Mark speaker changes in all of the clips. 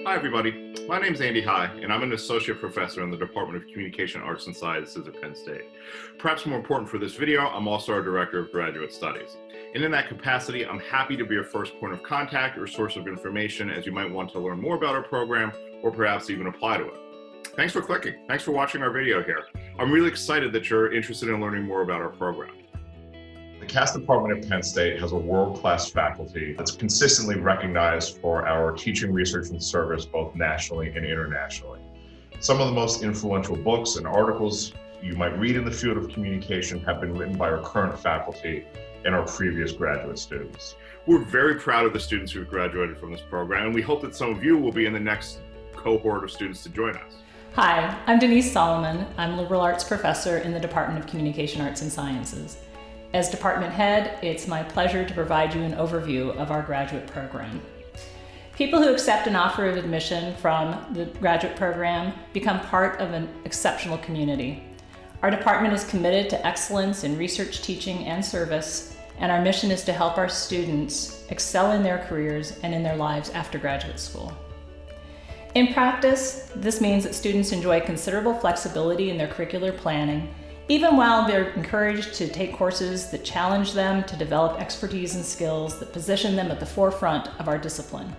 Speaker 1: Hi, everybody. My name is Andy High, and I'm an associate professor in the Department of Communication, Arts, and Sciences at Penn State. Perhaps more important for this video, I'm also our Director of Graduate Studies. And in that capacity, I'm happy to be your first point of contact or source of information as you might want to learn more about our program or perhaps even apply to it. Thanks for clicking. Thanks for watching our video here. I'm really excited that you're interested in learning more about our program. The CAS department at Penn State has a world-class faculty that's consistently recognized for our teaching, research, and service both nationally and internationally. Some of the most influential books and articles you might read in the field of communication have been written by our current faculty and our previous graduate students. We're very proud of the students who've graduated from this program, and we hope that some of you will be in the next cohort of students to join us.
Speaker 2: Hi, I'm Denise Solomon. I'm a liberal arts professor in the Department of Communication, Arts, and Sciences. As department head, it's my pleasure to provide you an overview of our graduate program. People who accept an offer of admission from the graduate program become part of an exceptional community. Our department is committed to excellence in research, teaching, and service, and our mission is to help our students excel in their careers and in their lives after graduate school. In practice, this means that students enjoy considerable flexibility in their curricular planning, even while they're encouraged to take courses that challenge them to develop expertise and skills that position them at the forefront of our discipline.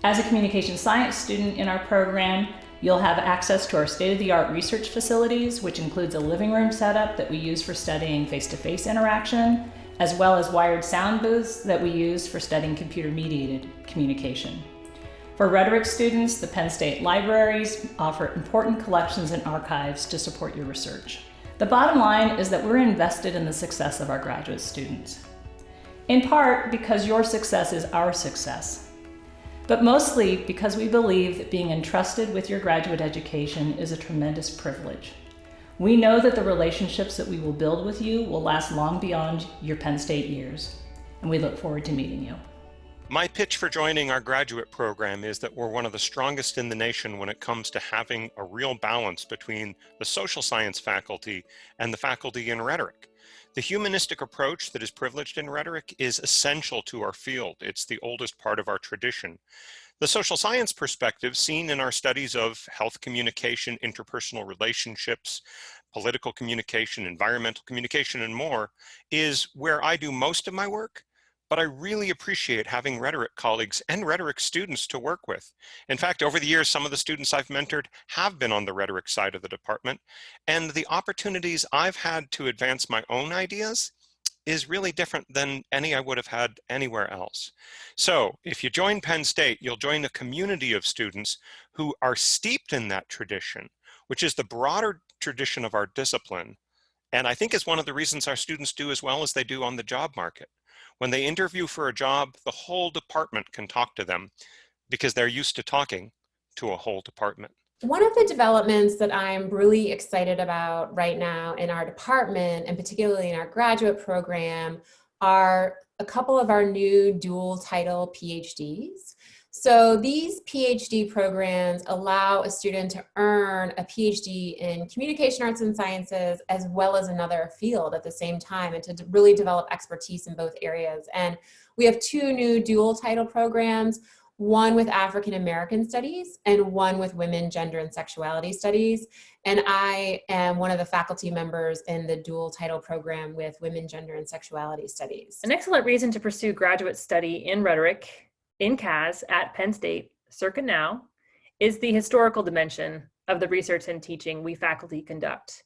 Speaker 2: As a communication science student in our program, you'll have access to our state-of-the-art research facilities, which includes a living room setup that we use for studying face-to-face interaction, as well as wired sound booths that we use for studying computer-mediated communication. For rhetoric students, the Penn State libraries offer important collections and archives to support your research. The bottom line is that we're invested in the success of our graduate students, in part because your success is our success, but mostly because we believe that being entrusted with your graduate education is a tremendous privilege. We know that the relationships that we will build with you will last long beyond your Penn State years, and we look forward to meeting you.
Speaker 3: My pitch for joining our graduate program is that we're one of the strongest in the nation when it comes to having a real balance between the social science faculty and the faculty in rhetoric. The humanistic approach that is privileged in rhetoric is essential to our field. It's the oldest part of our tradition. The social science perspective, seen in our studies of health communication, interpersonal relationships, political communication, environmental communication, and more, is where I do most of my work. But I really appreciate having rhetoric colleagues and rhetoric students to work with. In fact, over the years, some of the students I've mentored have been on the rhetoric side of the department, and the opportunities I've had to advance my own ideas is really different than any I would have had anywhere else. So if you join Penn State, you'll join a community of students who are steeped in that tradition, which is the broader tradition of our discipline. And I think is one of the reasons our students do as well as they do on the job market. When they interview for a job, the whole department can talk to them because they're used to talking to a whole department.
Speaker 4: One of the developments that I'm really excited about right now in our department, and particularly in our graduate program, are a couple of our new dual title PhDs. So these PhD programs allow a student to earn a PhD in communication arts and sciences as well as another field at the same time, and to really develop expertise in both areas. And we have two new dual title programs, one with African American studies and one with women, gender, and sexuality studies. And I am one of the faculty members in the dual title program with women, gender, and sexuality studies.
Speaker 5: An excellent reason to pursue graduate study in rhetoric in CAS at Penn State, circa now, is the historical dimension of the research and teaching we faculty conduct.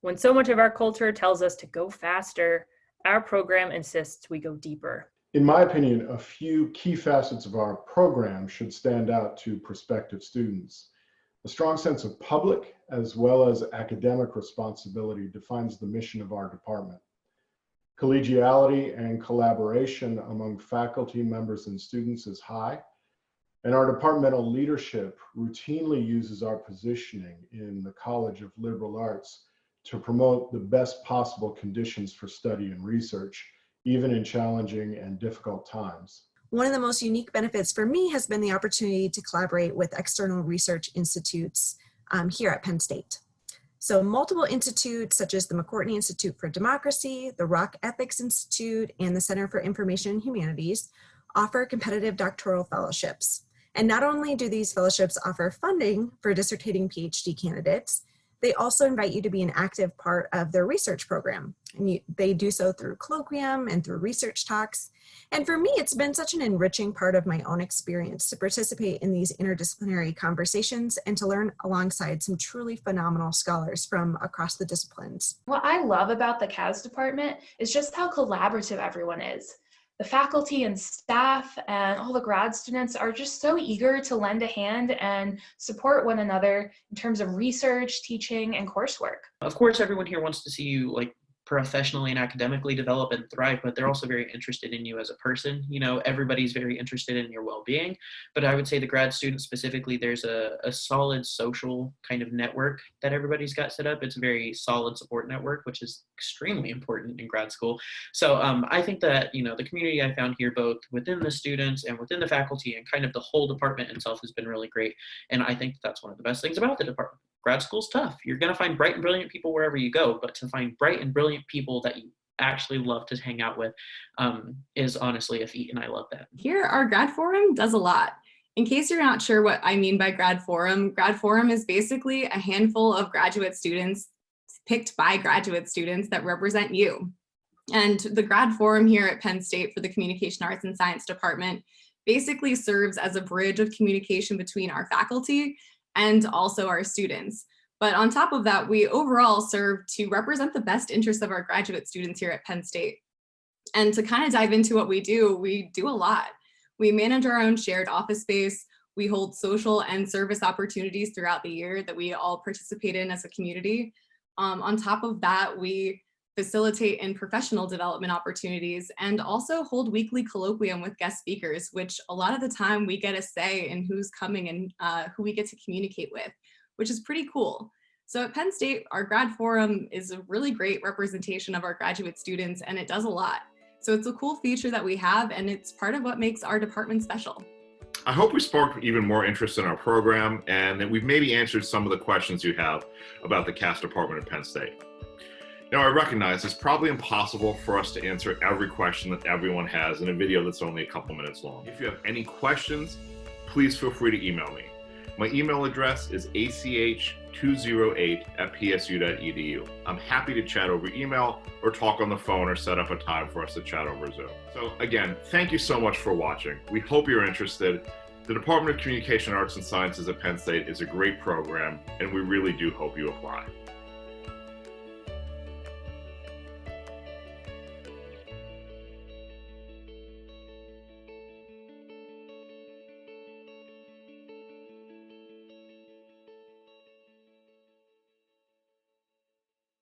Speaker 5: When so much of our culture tells us to go faster, our program insists we go deeper.
Speaker 6: In my opinion, a few key facets of our program should stand out to prospective students. A strong sense of public as well as academic responsibility defines the mission of our department. Collegiality and collaboration among faculty members and students is high, and our departmental leadership routinely uses our positioning in the College of Liberal Arts to promote the best possible conditions for study and research, even in challenging and difficult times.
Speaker 7: One of the most unique benefits for me has been the opportunity to collaborate with external research institutes here at Penn State. So multiple institutes such as the McCourtney Institute for Democracy, the Rock Ethics Institute, and the Center for Information and Humanities offer competitive doctoral fellowships. And not only do these fellowships offer funding for dissertating PhD candidates, they also invite you to be an active part of their research program. And they do so through colloquium and through research talks. And for me, it's been such an enriching part of my own experience to participate in these interdisciplinary conversations and to learn alongside some truly phenomenal scholars from across the disciplines.
Speaker 8: What I love about the CAS department is just how collaborative everyone is. The faculty and staff and all the grad students are just so eager to lend a hand and support one another in terms of research, teaching, and coursework.
Speaker 9: Of course, everyone here wants to see you professionally and academically develop and thrive, but they're also very interested in you as a person. You know, everybody's very interested in your well-being, but I would say the grad students specifically, there's a solid social kind of network that everybody's got set up. It's a very solid support network, which is extremely important in grad school. So I think that, you know, the community I found here, both within the students and within the faculty and kind of the whole department itself, has been really great. And I think that's one of the best things about the department. Grad school's tough. You're going to find bright and brilliant people wherever you go, but to find bright and brilliant people that you actually love to hang out with is honestly a feat, and I love that.
Speaker 10: Here, our Grad Forum does a lot. In case you're not sure what I mean by Grad Forum is basically a handful of graduate students picked by graduate students that represent you. And the Grad Forum here at Penn State for the Communication Arts and Science Department basically serves as a bridge of communication between our faculty and also our students. But on top of that, we overall serve to represent the best interests of our graduate students here at Penn State. And to kind of dive into what we do a lot. We manage our own shared office space. We hold social and service opportunities throughout the year that we all participate in as a community. On top of that, we facilitate in professional development opportunities and also hold weekly colloquium with guest speakers, which a lot of the time we get a say in who's coming and who we get to communicate with, which is pretty cool. So at Penn State, our Grad Forum is a really great representation of our graduate students, and it does a lot. So it's a cool feature that we have, and it's part of what makes our department special.
Speaker 1: I hope we sparked even more interest in our program and that we've maybe answered some of the questions you have about the CAS department at Penn State. Now, I recognize it's probably impossible for us to answer every question that everyone has in a video that's only a couple minutes long. If you have any questions, please feel free to email me. My email address is ach208@psu.edu. I'm happy to chat over email or talk on the phone or set up a time for us to chat over Zoom. So again, thank you so much for watching. We hope you're interested. The Department of Communication Arts and Sciences at Penn State is a great program, and we really do hope you apply.